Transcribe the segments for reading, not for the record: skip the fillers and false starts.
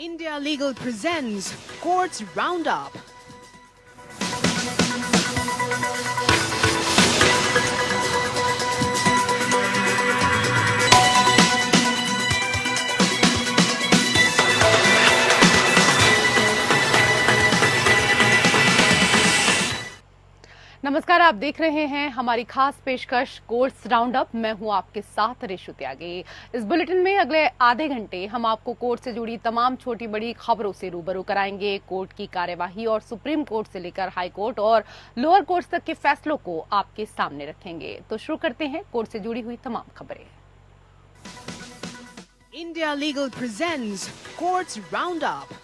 India Legal presents Courts Roundup. नमस्कार, आप देख रहे हैं हमारी खास पेशकश कोर्ट्स राउंड अप। मैं हूं आपके साथ रेशु त्यागी। इस बुलेटिन में अगले आधे घंटे हम आपको कोर्ट से जुड़ी तमाम छोटी बड़ी खबरों से रूबरू कराएंगे। कोर्ट की कार्यवाही और सुप्रीम कोर्ट से लेकर हाई कोर्ट और लोअर कोर्ट तक के फैसलों को आपके सामने रखेंगे। तो शुरू करते हैं कोर्ट से जुड़ी हुई तमाम खबरें। India Legal presents Courts Roundup.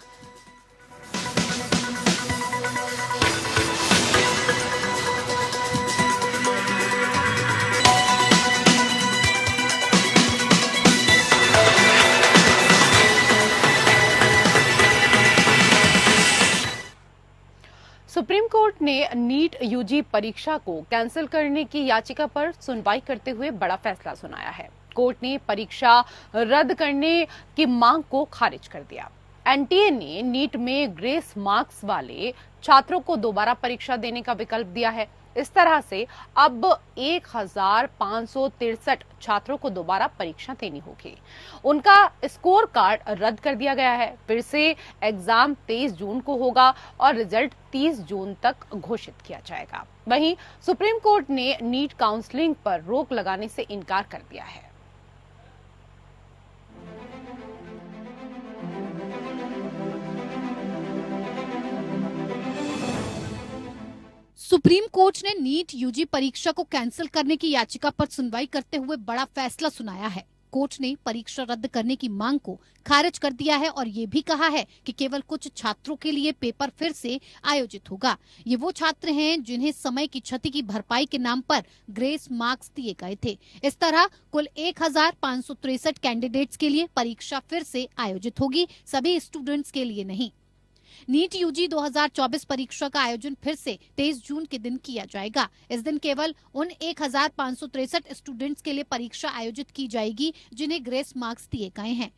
Supreme court ने नीट यूजी परीक्षा को कैंसिल करने की याचिका पर सुनवाई करते हुए बड़ा फैसला सुनाया है। कोर्ट ने परीक्षा रद्द करने की मांग को खारिज कर दिया। एनटीए ने नीट में ग्रेस मार्क्स वाले छात्रों को दोबारा परीक्षा देने का विकल्प दिया है। इस तरह से अब 1563 छात्रों को दोबारा परीक्षा देनी होगी। उनका स्कोर कार्ड रद्द कर दिया गया है। फिर से एग्जाम 23 जून को होगा और रिजल्ट 30 जून तक घोषित किया जाएगा। वहीं सुप्रीम कोर्ट ने नीट काउंसलिंग पर रोक लगाने से इनकार कर दिया है। सुप्रीम कोर्ट ने नीट यूजी परीक्षा को कैंसिल करने की याचिका पर सुनवाई करते हुए बड़ा फैसला सुनाया है। कोर्ट ने परीक्षा रद्द करने की मांग को खारिज कर दिया है और ये भी कहा है कि केवल कुछ छात्रों के लिए पेपर फिर से आयोजित होगा। ये वो छात्र हैं जिन्हें समय की क्षति की भरपाई के नाम पर ग्रेस मार्क्स दिए गए थे। इस तरह कुल 1563 कैंडिडेट्स के लिए परीक्षा फिर से आयोजित होगी, सभी स्टूडेंट्स के लिए नहीं। नीट यूजी 2024 परीक्षा का आयोजन फिर से 23 जून के दिन किया जाएगा। इस दिन केवल उन 1563 स्टूडेंट्स के लिए परीक्षा आयोजित की जाएगी जिन्हें ग्रेस मार्क्स दिए गए हैं।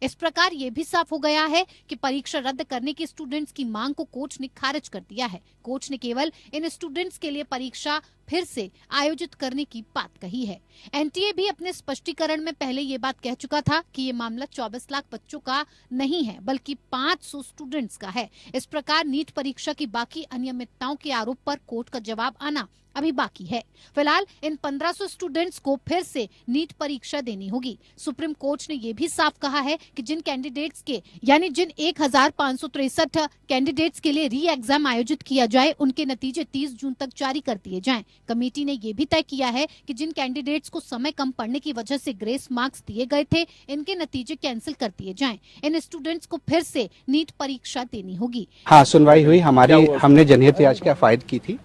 इस प्रकार ये भी साफ हो गया है कि परीक्षा रद्द करने की स्टूडेंट्स की मांग को कोर्ट ने खारिज कर दिया है। कोर्ट ने केवल इन स्टूडेंट्स के लिए परीक्षा फिर से आयोजित करने की बात कही है। एनटीए भी अपने स्पष्टीकरण में पहले ये बात कह चुका था कि ये मामला 24 लाख बच्चों का नहीं है बल्कि 500 स्टूडेंट्स का है। इस प्रकार नीट परीक्षा की बाकी अनियमितताओं के आरोप पर कोर्ट का जवाब आना अभी बाकी है। फिलहाल इन 1500 स्टूडेंट्स को फिर से नीट परीक्षा देनी होगी। सुप्रीम कोर्ट ने यह भी साफ कहा है कि जिन कैंडिडेट्स के यानी जिन 1563 कैंडिडेट्स के लिए री एग्जाम आयोजित किया जाए उनके नतीजे 30 जून तक जारी कर दिए जाएं। कमेटी ने यह भी तय किया है कि जिन कैंडिडेट्स को समय कम पड़ने की वजह से ग्रेस मार्क्स दिए गए थे इनके नतीजे कैंसिल कर दिए जाएं। इन स्टूडेंट्स को फिर से नीट परीक्षा देनी होगी। हाँ, सुनवाई हुई। हमने जनहित याचिका फाइल की थी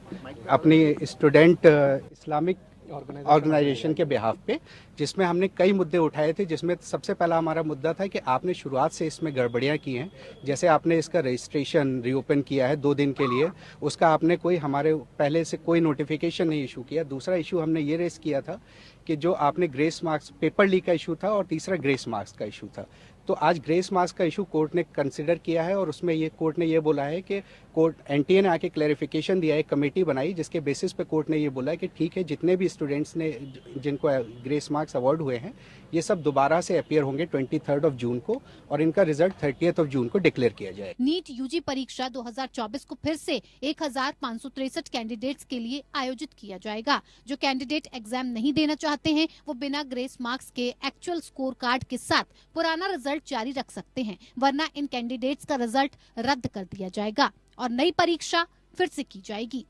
अपनी स्टूडेंट इस्लामिक ऑर्गेनाइजेशन के बिहाफ पे, जिसमें हमने कई मुद्दे उठाए थे। जिसमें सबसे पहला हमारा मुद्दा था कि आपने शुरुआत से इसमें गड़बड़ियां की हैं। जैसे आपने इसका रजिस्ट्रेशन रीओपन किया है 2 दिन के लिए, उसका आपने कोई हमारे पहले से कोई नोटिफिकेशन नहीं इशू किया। दूसरा इशू हमने ये रेस किया था कि जो आपने ग्रेस मार्क्स पेपर लीक का इशू था और तीसरा ग्रेस मार्क्स का इशू था। तो आज ग्रेस मार्क्स का इशू कोर्ट ने कंसिडर किया है और उसमें ये कोर्ट ने ये बोला है कि कोर्ट एनटीए ने आके क्लैरिफिकेशन दिया है, कमेटी बनाई जिसके बेसिस पे कोर्ट ने ये बोला है कि ठीक है, जितने भी स्टूडेंट्स ने जिनको ग्रेस मार्क्स अवार्ड हुए हैं ये सब दोबारा से अपीयर होंगे 23 जून को और इनका रिजल्ट 30 जून को डिक्लेयर किया जाए। नीट यूजी परीक्षा 2024 को फिर से 1563 कैंडिडेट्स के लिए आयोजित किया जाएगा। जो कैंडिडेट एग्जाम नहीं देना चाहते हैं वो बिना ग्रेस मार्क्स के एक्चुअल स्कोर कार्ड के साथ पुराना रिजल्ट जारी रख सकते हैं, वरना इन कैंडिडेट्स का रिजल्ट रद्द कर दिया जाएगा और नई परीक्षा फिर से की जाएगी।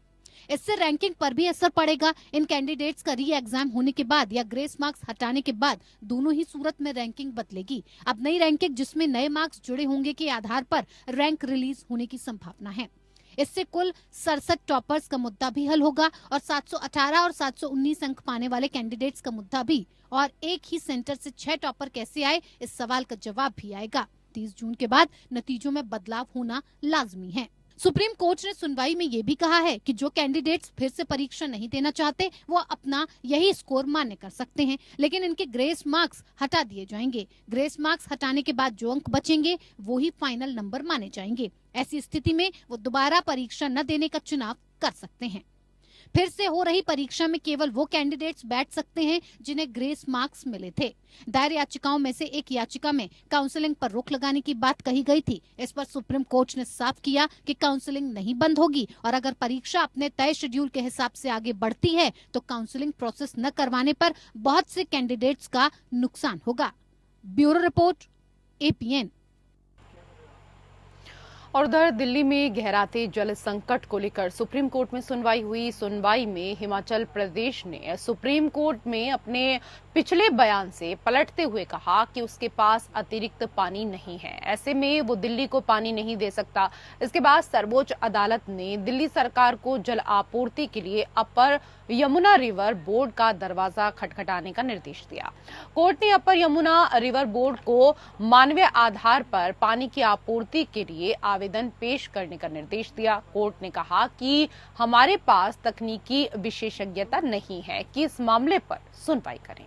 इससे रैंकिंग पर भी असर पड़ेगा। इन कैंडिडेट्स का री एग्जाम होने के बाद या ग्रेस मार्क्स हटाने के बाद दोनों ही सूरत में रैंकिंग बदलेगी। अब नई रैंकिंग जिसमें नए मार्क्स जुड़े होंगे के आधार पर रैंक रिलीज होने की संभावना है। इससे कुल 67 टॉपर्स का मुद्दा भी हल होगा और 718 और 719 अंक पाने वाले कैंडिडेट्स का मुद्दा भी, और एक ही सेंटर से 6 टॉपर कैसे आए इस सवाल का जवाब भी आएगा। 30 जून के बाद नतीजों में बदलाव होना लाजमी है। सुप्रीम कोर्ट ने सुनवाई में ये भी कहा है कि जो कैंडिडेट्स फिर से परीक्षा नहीं देना चाहते वो अपना यही स्कोर मान्य कर सकते हैं, लेकिन इनके ग्रेस मार्क्स हटा दिए जाएंगे। ग्रेस मार्क्स हटाने के बाद जो अंक बचेंगे वो ही फाइनल नंबर माने जाएंगे। ऐसी स्थिति में वो दोबारा परीक्षा न देने का चुनाव कर सकते हैं। फिर से हो रही परीक्षा में केवल वो कैंडिडेट्स बैठ सकते हैं जिन्हें ग्रेस मार्क्स मिले थे। दायर याचिकाओं में से एक याचिका में काउंसलिंग पर रोक लगाने की बात कही गई थी। इस पर सुप्रीम कोर्ट ने साफ किया कि काउंसलिंग नहीं बंद होगी और अगर परीक्षा अपने तय शेड्यूल के हिसाब से आगे बढ़ती है तो काउंसलिंग प्रोसेस न करवाने पर बहुत से कैंडिडेट्स का नुकसान होगा। Bureau report, APN। और उधर दिल्ली में गहराते जल संकट को लेकर सुप्रीम कोर्ट में सुनवाई हुई। सुनवाई में हिमाचल प्रदेश ने सुप्रीम कोर्ट में अपने पिछले बयान से पलटते हुए कहा कि उसके पास अतिरिक्त पानी नहीं है, ऐसे में वो दिल्ली को पानी नहीं दे सकता। इसके बाद सर्वोच्च अदालत ने दिल्ली सरकार को जल आपूर्ति के लिए अपर यमुना रिवर बोर्ड का दरवाजा खटखटाने का निर्देश दिया। कोर्ट ने अपर यमुना रिवर बोर्ड को मानवीय आधार पर पानी की आपूर्ति के लिए आवेदन पेश करने का निर्देश दिया। कोर्ट ने कहा कि हमारे पास तकनीकी विशेषज्ञता नहीं है कि इस मामले पर सुनवाई करें।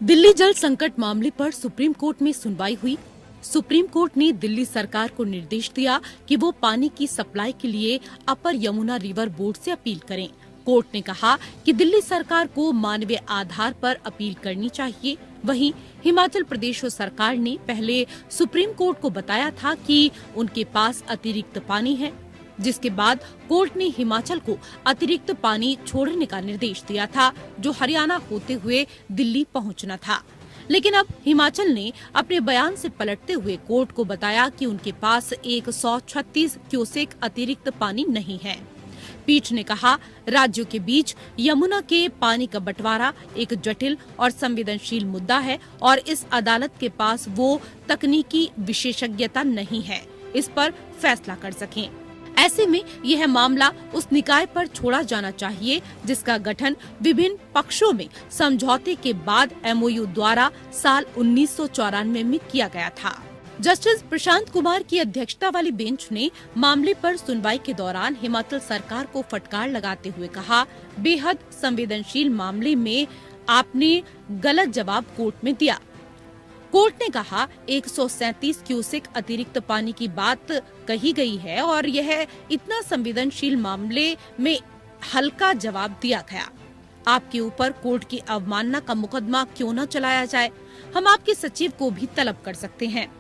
दिल्ली जल संकट मामले पर सुप्रीम कोर्ट में सुनवाई हुई। सुप्रीम कोर्ट ने दिल्ली सरकार को निर्देश दिया कि वो पानी की सप्लाई के लिए अपर यमुना रिवर बोर्ड से अपील करें। कोर्ट ने कहा कि दिल्ली सरकार को मानवीय आधार पर अपील करनी चाहिए। वहीं हिमाचल प्रदेश सरकार ने पहले सुप्रीम कोर्ट को बताया था कि उनके पास अतिरिक्त पानी है, जिसके बाद कोर्ट ने हिमाचल को अतिरिक्त पानी छोड़ने का निर्देश दिया था, जो हरियाणा होते हुए दिल्ली पहुंचना था। लेकिन अब हिमाचल ने अपने बयान से पलटते हुए कोर्ट को बताया कि उनके पास 136 क्यूसेक अतिरिक्त पानी नहीं है। पीठ ने कहा, राज्यों के बीच यमुना के पानी का बंटवारा एक जटिल और संवेदनशील मुद्दा है और इस अदालत के पास वो तकनीकी विशेषज्ञता नहीं है इस पर फैसला कर सकें। ऐसे में यह मामला उस निकाय पर छोड़ा जाना चाहिए जिसका गठन विभिन्न पक्षों में समझौते के बाद MOU द्वारा साल 1994 में किया गया था। जस्टिस प्रशांत कुमार की अध्यक्षता वाली बेंच ने मामले पर सुनवाई के दौरान हिमाचल सरकार को फटकार लगाते हुए कहा, बेहद संवेदनशील मामले में आपने गलत जवाब कोर्ट में दिया। कोर्ट ने कहा 137 क्यूसेक अतिरिक्त पानी की बात कही गई है और यह इतना संवेदनशील मामले में हल्का जवाब दिया गया। आपके ऊपर कोर्ट की अवमानना का मुकदमा क्यों न चलाया जाए? हम आपके सचिव को भी तलब कर सकते हैं।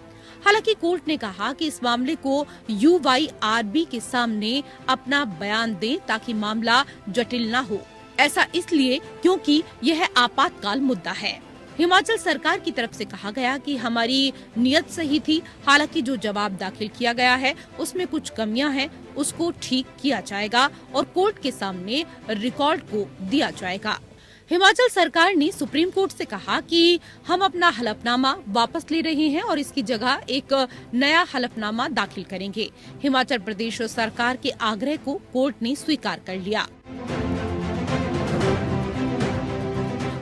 हालांकि कोर्ट ने कहा कि इस मामले को UYRB के सामने अपना बयान दें ताकि मामला जटिल न हो। ऐसा इसलिए क्योंकि यह आपातकाल मुद्दा है। हिमाचल सरकार की तरफ से कहा गया कि हमारी नियत सही थी, हालांकि जो जवाब दाखिल किया गया है उसमें कुछ कमियां हैं, उसको ठीक किया जाएगा और कोर्ट के सामने रिकॉर्ड को दिया जाएगा। हिमाचल सरकार ने सुप्रीम कोर्ट से कहा कि हम अपना हलफनामा वापस ले रहे हैं और इसकी जगह एक नया हलफनामा दाखिल करेंगे। हिमाचल प्रदेश सरकार के आग्रह को कोर्ट ने स्वीकार कर लिया।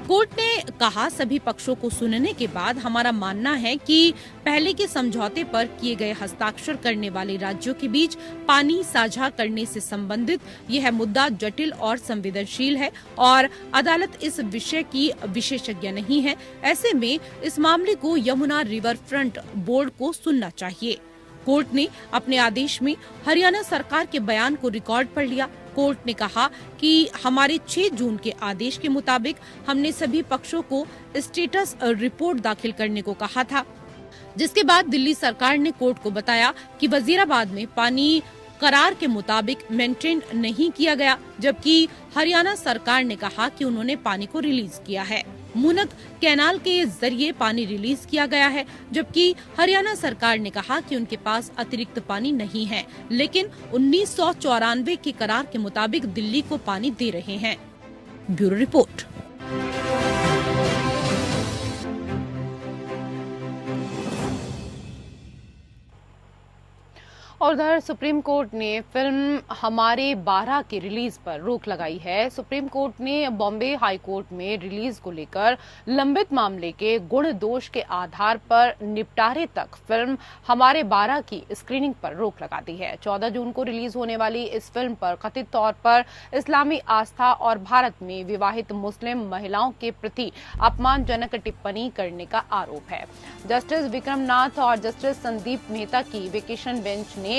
कोर्ट ने कहा, सभी पक्षों को सुनने के बाद हमारा मानना है कि पहले के समझौते पर किए गए हस्ताक्षर करने वाले राज्यों के बीच पानी साझा करने से संबंधित यह मुद्दा जटिल और संवेदनशील है और अदालत इस विषय की विशेषज्ञ नहीं है। ऐसे में इस मामले को यमुना रिवर फ्रंट बोर्ड को सुनना चाहिए। कोर्ट ने अपने आदेश में हरियाणा सरकार के बयान को रिकॉर्ड पर लिया। कोर्ट ने कहा कि हमारे 6 जून के आदेश के मुताबिक हमने सभी पक्षों को स्टेटस रिपोर्ट दाखिल करने को कहा था, जिसके बाद दिल्ली सरकार ने कोर्ट को बताया कि वजीराबाद में पानी करार के मुताबिक मेंटेन नहीं किया गया, जबकि हरियाणा सरकार ने कहा कि उन्होंने पानी को रिलीज किया है। मुनक कैनाल के जरिए पानी रिलीज किया गया है, जबकि हरियाणा सरकार ने कहा कि उनके पास अतिरिक्त पानी नहीं है, लेकिन 1994 के करार के मुताबिक दिल्ली को पानी दे रहे हैं। Bureau report. और उधर सुप्रीम कोर्ट ने फिल्म हमारे 12 की रिलीज पर रोक लगाई है। सुप्रीम कोर्ट ने बॉम्बे हाई कोर्ट में रिलीज को लेकर लंबित मामले के गुण दोष के आधार पर निपटारे तक फिल्म हमारे 12 की स्क्रीनिंग पर रोक लगा दी है। 14 जून को रिलीज होने वाली इस फिल्म पर कथित तौर पर इस्लामी आस्था और भारत में विवाहित मुस्लिम महिलाओं के प्रति अपमानजनक टिप्पणी करने का आरोप है। जस्टिस विक्रम नाथ और जस्टिस संदीप मेहता की वेकेशन बेंच ने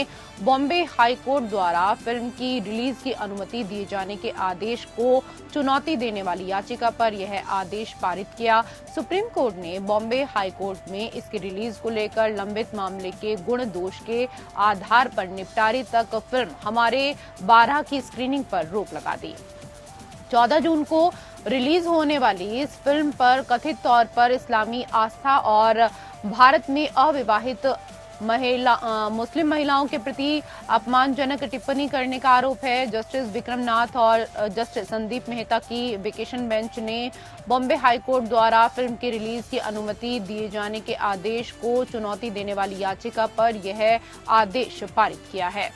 बॉम्बे हाई कोर्ट द्वारा फिल्म की रिलीज की अनुमति दिए जाने के आदेश को चुनौती देने वाली याचिका पर यह आदेश पारित किया। सुप्रीम कोर्ट ने बॉम्बे हाई कोर्ट में इसकी रिलीज को लेकर लंबित मामले के गुण दोष के आधार पर निपटारे तक फिल्म हमारे 12 की स्क्रीनिंग पर रोक लगा दी। 14 जून को रिलीज होने वाली इस फिल्म पर कथित तौर पर इस्लामी आस्था और भारत में अविवाहित मुस्लिम महिलाओं के प्रति अपमानजनक टिप्पणी करने का आरोप है। जस्टिस विक्रम नाथ और जस्टिस संदीप मेहता की वेकेशन बेंच ने बॉम्बे हाई कोर्ट द्वारा फिल्म की रिलीज की अनुमति दिए जाने के आदेश को चुनौती देने वाली याचिका पर यह आदेश पारित किया है।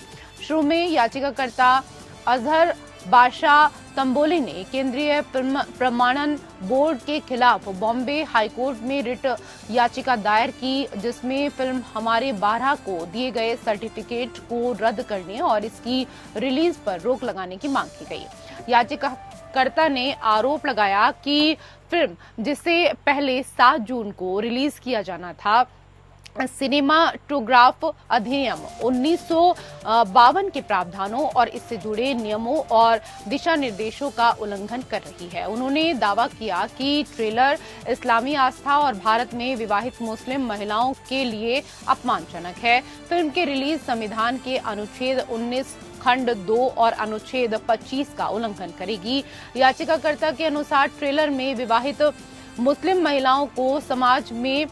शुरू में याचिकाकर्ता अजहर बादशाह तंबोली ने केंद्रीय प्रमाणन बोर्ड के खिलाफ बॉम्बे हाईकोर्ट में रिट याचिका दायर की, जिसमें फिल्म हमारे 12 को दिए गए सर्टिफिकेट को रद्द करने और इसकी रिलीज पर रोक लगाने की मांग की गई। याचिकाकर्ता ने आरोप लगाया कि फिल्म जिसे पहले 7 जून को रिलीज किया जाना था, सिनेमाटोग्राफ अधिनियम 1952 के प्रावधानों और इससे जुड़े नियमों और दिशा निर्देशों का उल्लंघन कर रही है। उन्होंने दावा किया कि ट्रेलर इस्लामी आस्था और भारत में विवाहित मुस्लिम महिलाओं के लिए अपमानजनक है। फिल्म के रिलीज संविधान के अनुच्छेद 19 खंड 2 और अनुच्छेद 25 का उल्लंघन करेगी। याचिकाकर्ता के अनुसार ट्रेलर में विवाहित मुस्लिम महिलाओं को समाज में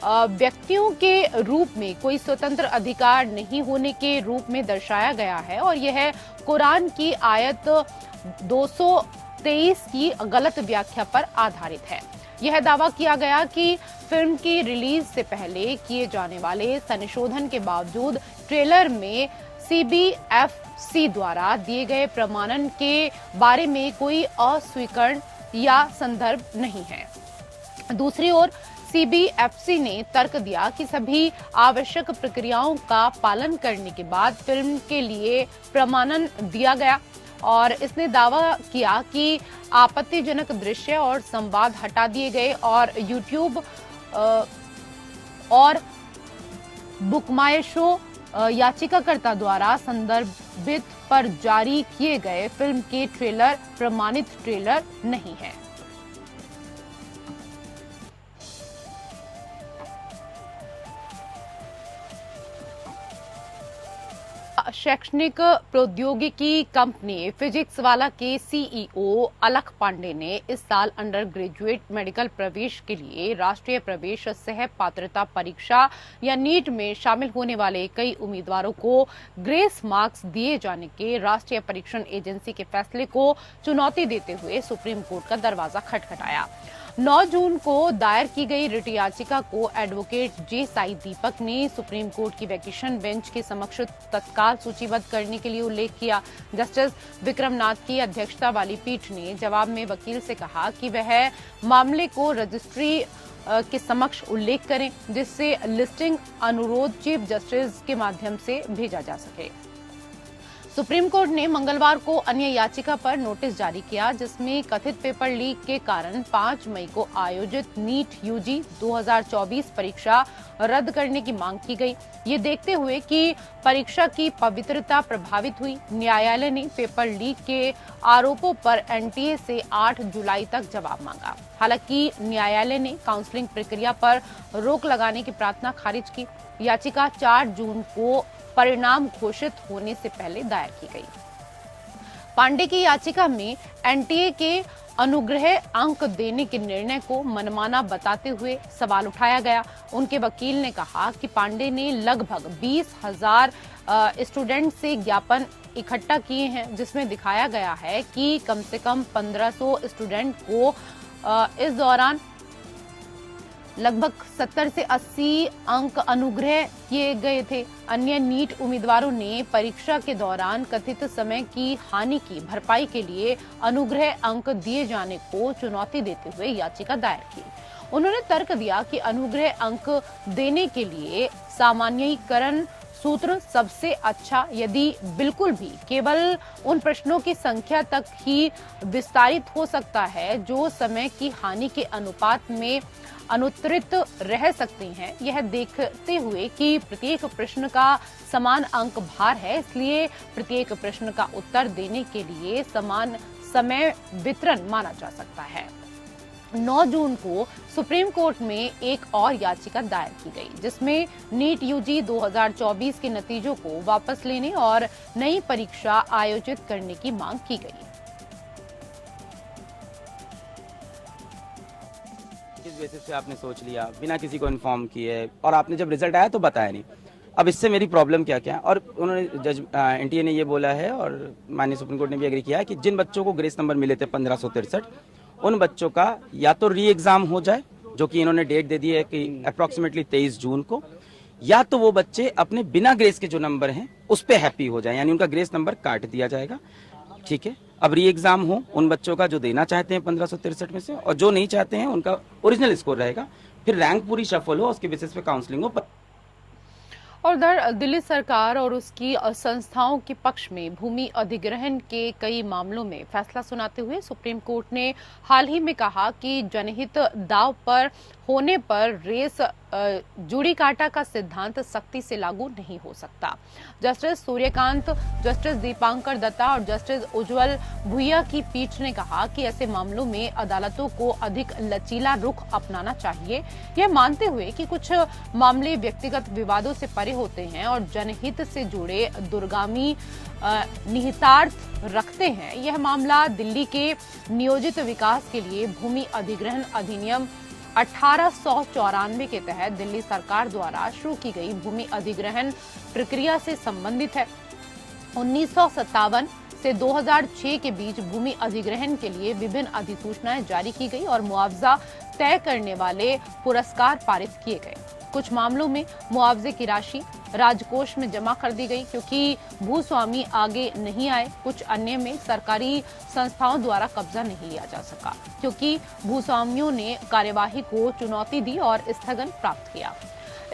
व्यक्तियों के रूप में कोई स्वतंत्र अधिकार नहीं होने के रूप में दर्शाया गया है और यह कुरान की आयत 223 की गलत व्याख्या पर आधारित है। यह दावा किया गया कि फिल्म की रिलीज से पहले किए जाने वाले संशोधन के बावजूद ट्रेलर में CBFC द्वारा दिए गए प्रमाणन के बारे में कोई अस्वीकरण या संदर्भ नहीं है। दूसरी ओर CBFC ने तर्क दिया कि सभी आवश्यक प्रक्रियाओं का पालन करने के बाद फिल्म के लिए प्रमाणन दिया गया और इसने दावा किया कि आपत्तिजनक दृश्य और संवाद हटा दिए गए और YouTube और बुकमाई शो याचिकाकर्ता द्वारा संदर्भित पर जारी किए गए फिल्म के ट्रेलर प्रमाणित ट्रेलर नहीं है। शैक्षणिक प्रौद्योगिकी कंपनी फिजिक्स वाला के CEO अलख पांडे ने इस साल अंडर ग्रेजुएट मेडिकल प्रवेश के लिए राष्ट्रीय प्रवेश सह पात्रता परीक्षा या नीट में शामिल होने वाले कई उम्मीदवारों को ग्रेस मार्क्स दिए जाने के राष्ट्रीय परीक्षण एजेंसी के फैसले को चुनौती देते हुए सुप्रीम कोर्ट का दरवाजा खटखटाया। 9 जून को दायर की गई रिट याचिका को एडवोकेट जे साई दीपक ने सुप्रीम कोर्ट की वेकेशन बेंच के समक्ष तत्काल सूचीबद्ध करने के लिए उल्लेख किया। जस्टिस विक्रम नाथ की अध्यक्षता वाली पीठ ने जवाब में वकील से कहा कि वह मामले को रजिस्ट्री के समक्ष उल्लेख करें, जिससे लिस्टिंग अनुरोध चीफ जस्टिस के माध्यम से भेजा जा सके। सुप्रीम कोर्ट ने मंगलवार को अन्य याचिका पर नोटिस जारी किया, जिसमें कथित पेपर लीक के कारण 5 मई को आयोजित नीट यूजी 2024 परीक्षा रद्द करने की मांग की गई। ये देखते हुए कि परीक्षा की पवित्रता प्रभावित हुई, न्यायालय ने पेपर लीक के आरोपों पर NTA से 8 जुलाई तक जवाब मांगा। हालांकि न्यायालय ने काउंसलिंग प्रक्रिया पर रोक लगाने की प्रार्थना खारिज की। याचिका 4 जून को परिणाम घोषित होने से पहले दायर की गई। पांडे की याचिका में NTA के अनुग्रह अंक देने के निर्णय को मनमाना बताते हुए सवाल उठाया गया। उनके वकील ने कहा कि पांडे ने लगभग 20,000 स्टूडेंट से ज्ञापन इकट्ठा किए हैं, जिसमें दिखाया गया है कि कम से कम 1500 स्टूडेंट को इस दौरान लगभग 70 से 80 अंक अनुग्रह किए गए थे। अन्य नीट उम्मीदवारों ने परीक्षा के दौरान कथित समय की हानि की भरपाई के लिए अनुग्रह अंक दिए जाने को चुनौती देते हुए याचिका दायर की। उन्होंने तर्क दिया कि अनुग्रह अंक देने के लिए सामान्यीकरण सूत्र सबसे अच्छा, यदि बिल्कुल भी केवल उन प्रश्नों की संख्या तक ही विस्तारित हो सकता है जो समय की हानि के अनुपात में अनुत्तरित रह सकती हैं। यह देखते हुए कि प्रत्येक प्रश्न का समान अंक भार है, इसलिए प्रत्येक प्रश्न का उत्तर देने के लिए समान समय वितरण माना जा सकता है। 9 जून को सुप्रीम कोर्ट में एक और याचिका दायर की गई, जिसमें नीट यूजी 2024 के नतीजों को वापस लेने और नई परीक्षा आयोजित करने की मांग की गई। किस बेसिस पे आपने सोच लिया बिना किसी को इन्फॉर्म किए, और आपने जब रिजल्ट आया तो बताया नहीं। अब इससे मेरी प्रॉब्लम क्या क्या है, और उन्होंने जज एनटीए ने ये बोला है और माननीय सुप्रीम कोर्ट ने भी एग्री किया है कि जिन बच्चों को ग्रेस नंबर मिले थे 1563, उन बच्चों का या तो री एग्जाम हो जाए, जो कि इन्होंने डेट दे दी है कि अप्रोक्सीमेटली 23 जून को, या तो वो बच्चे अपने बिना ग्रेस के जो नंबर हैं उस पे हैप्पी हो जाए, यानी उनका ग्रेस नंबर काट दिया जाएगा। ठीक है, अब री एग्जाम हो उन बच्चों का जो देना चाहते हैं 1563 में से, और जो नहीं चाहते हैं उनका ओरिजिनल स्कोर रहेगा, फिर रैंक पूरी शफल हो, उसके बेसिस पे काउंसलिंग हो। और उधर दिल्ली सरकार और उसकी संस्थाओं के पक्ष में भूमि अधिग्रहण के कई मामलों में फैसला सुनाते हुए सुप्रीम कोर्ट ने हाल ही में कहा कि जनहित दांव पर होने पर रेस जुड़ी काटा का सिद्धांत सख्ती से लागू नहीं हो सकता। जस्टिस सूर्यकांत, जस्टिस दीपांकर दत्ता और जस्टिस उज्जवल भुइया की पीठ ने कहा कि ऐसे मामलों में अदालतों को अधिक लचीला रुख अपनाना चाहिए, यह मानते हुए कि कुछ मामले व्यक्तिगत विवादों से परे होते हैं और जनहित से जुड़े दूरगामी निहितार्थ रखते हैं। यह मामला दिल्ली के नियोजित विकास के लिए भूमि अधिग्रहण अधिनियम 1894 के तहत दिल्ली सरकार द्वारा शुरू की गई भूमि अधिग्रहण प्रक्रिया से संबंधित है। 1957 से 2006 के बीच भूमि अधिग्रहण के लिए विभिन्न अधिसूचनाएं जारी की गई और मुआवजा तय करने वाले पुरस्कार पारित किए गए। कुछ मामलों में मुआवजे की राशि राजकोष में जमा कर दी गई क्योंकि भूस्वामी आगे नहीं आए। कुछ अन्य में सरकारी संस्थाओं द्वारा कब्जा नहीं लिया जा सका क्योंकि भूस्वामियों ने कार्यवाही को चुनौती दी और स्थगन प्राप्त किया।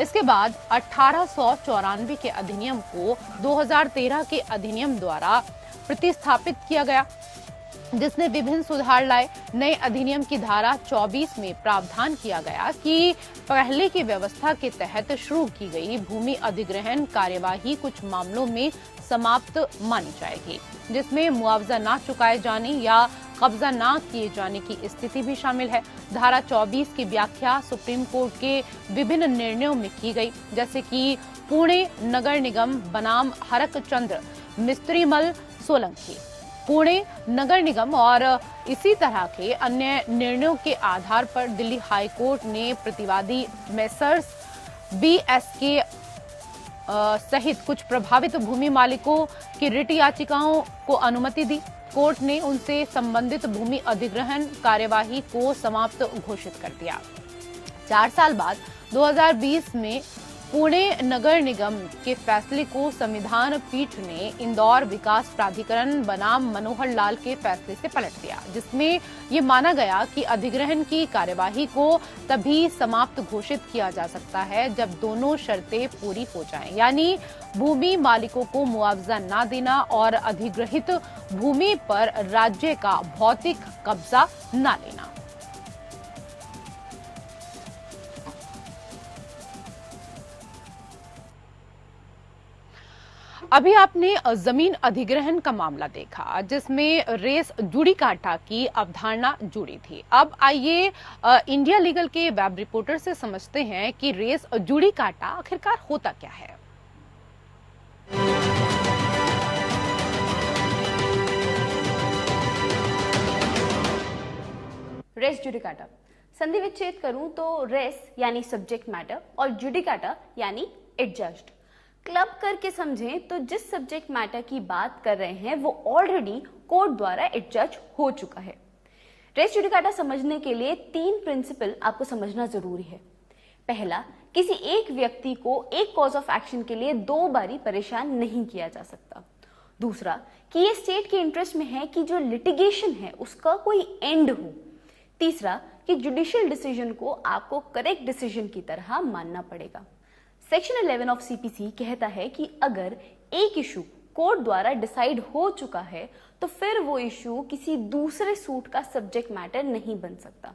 इसके बाद 1894 के अधिनियम को 2013 के अधिनियम द्वारा प्रतिस्थापित किया गया, जिसने विभिन्न सुधार लाए। नए अधिनियम की धारा 24 में प्रावधान किया गया कि पहले की व्यवस्था के तहत शुरू की गई भूमि अधिग्रहण कार्यवाही कुछ मामलों में समाप्त मानी जाएगी, जिसमें मुआवजा न चुकाए जाने या कब्जा न किए जाने की स्थिति भी शामिल है। धारा 24 की व्याख्या सुप्रीम कोर्ट के विभिन्न निर्णयों में की गई, जैसे कि पुणे नगर निगम बनाम हरक चंद्र मिस्त्रीमल सोलंकी, पुणे नगर निगम और इसी तरह के अन्य निर्णयों के आधार पर दिल्ली हाई कोर्ट ने प्रतिवादी मेसर्स BSK सहित कुछ प्रभावित भूमि मालिकों की रिट याचिकाओं को अनुमति दी। कोर्ट ने उनसे संबंधित भूमि अधिग्रहण कार्यवाही को समाप्त घोषित कर दिया। 4 साल बाद 2020 में पुणे नगर निगम के फैसले को संविधान पीठ ने इंदौर विकास प्राधिकरण बनाम मनोहर लाल के फैसले से पलट दिया, जिसमें ये माना गया कि अधिग्रहण की कार्यवाही को तभी समाप्त घोषित किया जा सकता है जब दोनों शर्तें पूरी हो जाएं, यानी भूमि मालिकों को मुआवजा न देना और अधिग्रहित भूमि पर राज्य का भौतिक कब्जा न लेना। अभी आपने जमीन अधिग्रहण का मामला देखा, जिसमें रेस जुड़ी काटा की अवधारणा जुड़ी थी। अब आइए इंडिया लीगल के वेब रिपोर्टर से समझते हैं कि रेस जुड़ी काटा आखिरकार होता क्या है। रेस जुडिकाटा संधि विच्छेद करूं तो रेस यानी सब्जेक्ट मैटर और जुडिकाटा यानी एडजस्ट। क्लब करके समझें तो जिस सब्जेक्ट मैटर की बात कर रहे हैं वो ऑलरेडी कोर्ट द्वारा एडजस्ट हो चुका है। रेस जुडिकाटा समझने के लिए 3 प्रिंसिपल आपको समझना जरूरी है। पहला, किसी एक व्यक्ति को एक कॉज ऑफ एक्शन के लिए 2 बारी परेशान नहीं किया जा सकता। दूसरा, कि ये स्टेट के इंटरेस्ट में है कि जो लिटिगेशन है उसका कोई एंड हो। तीसरा, कि जुडिशियल डिसीजन को आपको करेक्ट डिसीजन की तरह मानना पड़ेगा। सेक्शन 11 ऑफ सीपीसी कहता है कि अगर एक इशू कोर्ट द्वारा डिसाइड हो चुका है तो फिर वो इशू किसी दूसरे सूट का सब्जेक्ट मैटर नहीं बन सकता।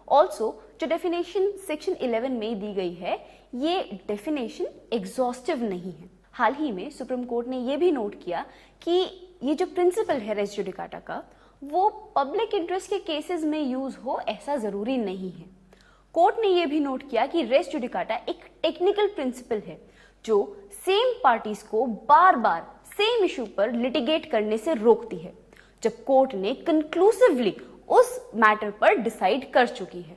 ऑल्सो जो डेफिनेशन सेक्शन 11 में दी गई है, ये डेफिनेशन एग्जॉस्टिव नहीं है। हाल ही में सुप्रीम कोर्ट ने ये भी नोट किया कि ये जो प्रिंसिपल है रेस जुडिकाटा का, वो पब्लिक इंटरेस्ट के केसेस में यूज हो ऐसा जरूरी नहीं है। कोर्ट ने ये भी नोट किया कि रेस जुडिकाटा एक टेक्निकल प्रिंसिपल है जो सेम पार्टीज को बार बार सेम इशू पर लिटिगेट करने से रोकती है जब कोर्ट ने कंक्लूसिवली उस मैटर पर डिसाइड कर चुकी है।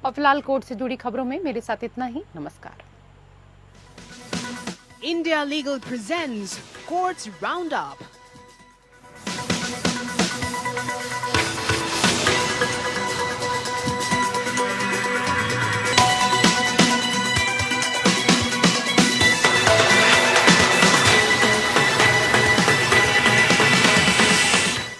और फिलहाल कोर्ट से जुड़ी खबरों में मेरे साथ इतना ही। नमस्कार। India Legal presents Courts Roundup.